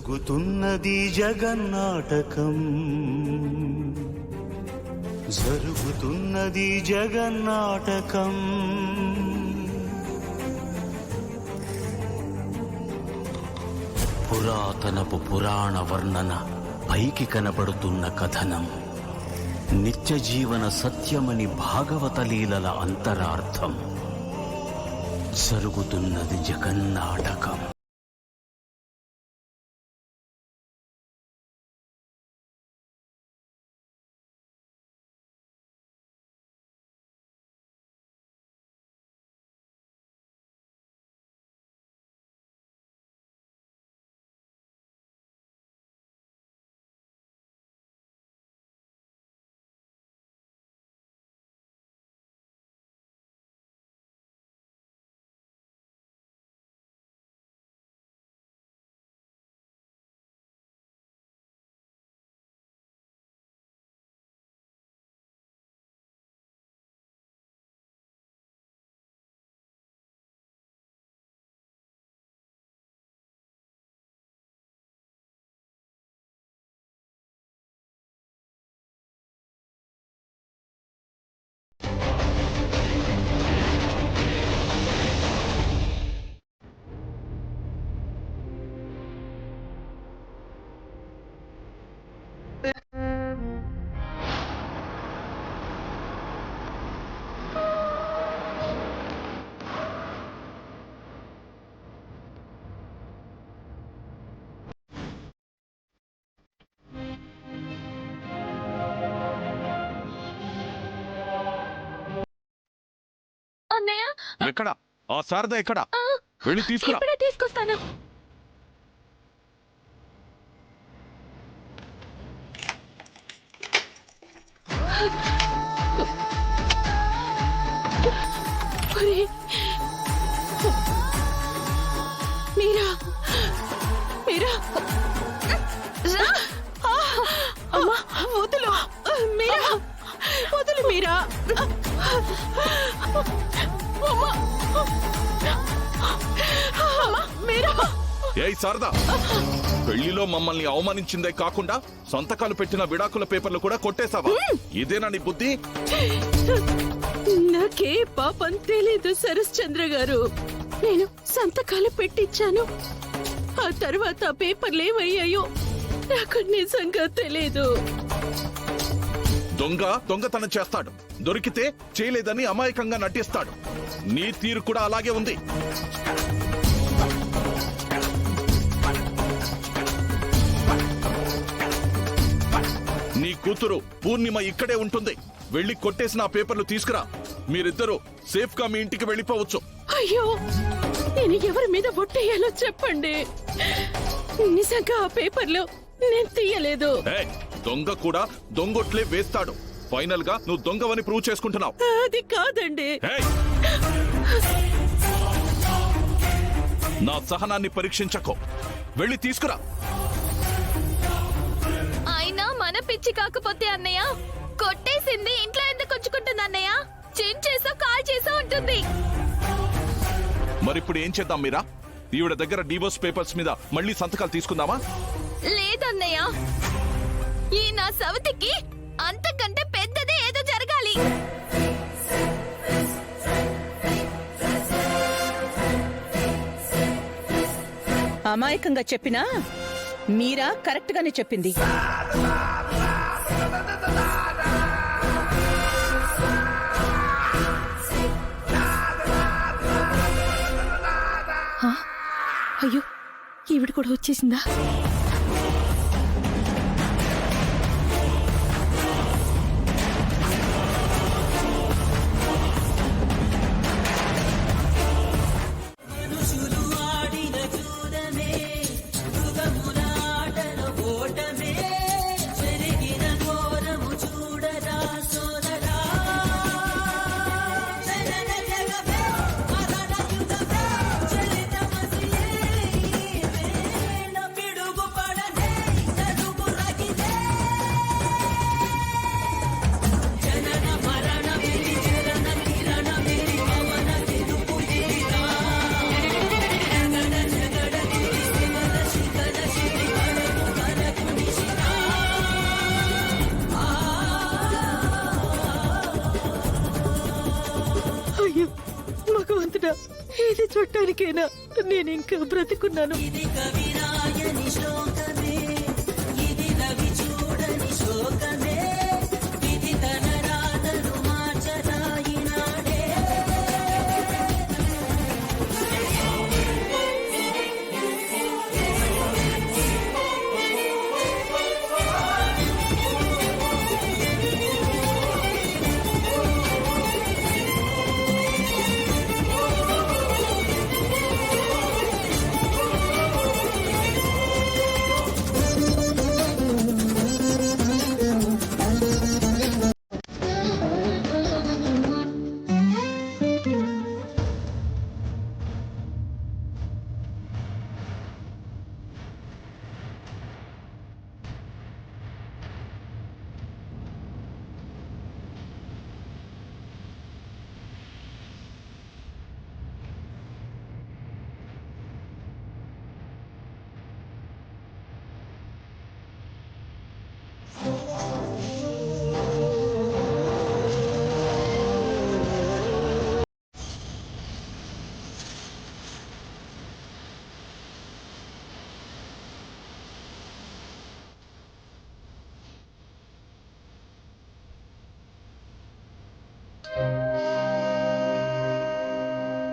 జరుగుతున్నది జగన్నాటకం, జరుగుతున్నది జగన్నాటకం. పురాతనపు పురాణ వర్ణన, పైకి కనబడుతున్న కథనం, నిత్య జీవన సత్యమని భాగవత లీలల అంతరార్థం. జరుగుతున్నది జగన్నాటకం. ఎక్కడ ఆ శారద ఎక్కడ? వెళ్ళి తీసుకురా. తీసుకొస్తాను. మీరా మీరా అమ్మా, వదులు మీరా, వదులు మీరా. ఏయ్ శారద, పెళ్లిలో మమ్మల్ని అవమానించిందే కాకుండా సంతకాలు పెట్టిన విడాకుల పేపర్లు కూడా కొట్టేశావా? ఇదేనా నీ బుద్ధి? నాకే పాపం తెలీదు సరస్ చంద్ర గారు. నేను సంతకాలు పెట్టించాను. ఆ తర్వాత పేపర్లు ఏమయ్యాయో నాకు నిజంగా తెలీదు. దొంగతనం చేస్తాడు, దొరికితే చేయలేదని అమాయకంగా నటిస్తాడు. నీ తీరు కూడా అలాగే ఉంది. నీ కూతురు పూర్ణిమ ఇక్కడే ఉంటుంది. వెళ్లి కొట్టేసిన ఆ పేపర్లు తీసుకురా. మీరిద్దరూ సేఫ్ గా మీ ఇంటికి వెళ్ళిపోవచ్చు. అయ్యో, నేను ఎవరి మీద ఒట్టేయాలో చెప్పండి. నిజంగా ఆ పేపర్లు నేను తీయలేదు. దొంగ కూడా దొంగొట్లే వేస్తాడు. ఫైనల్ గా నువ్వు దొంగవని ప్రూవ్ చేసుకుంటున్నావు. అది కాదండి. నా సహనాన్ని పరీక్షించకు. వెళ్ళి తీసుకురా. అయినా మన పిచ్చి కాకపోతే అన్నయ్య, కొట్టేసింది ఇంట్లో ఎందుకు ఉంచుకుంటుంది అన్నయ్య? చేసో కాల్ చేసో ఉంటుంది. మరిప్పుడు ఏం చేద్దాం మీరా? ఈవిడ దగ్గర డివోర్స్ పేపర్స్ మీద మళ్ళీ సంతకాలు తీసుకుందామా? లేదన్నయ్య, ఈ నా సవతికి అంతకంటే పెద్దదే ఏదో జరగాలి. అమాయకంగా చెప్పినా మీరా కరెక్ట్ గానే చెప్పింది. అయ్యో, ఈవిడ కూడా వచ్చేసిందా? భగవంతుడా, ఇది చూడటానికేనా నేను ఇంకా బ్రతికున్నాను?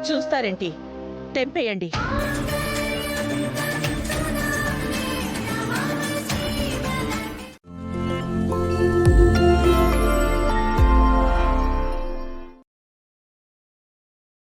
చూస్తారేంటి? తెంపేయండి.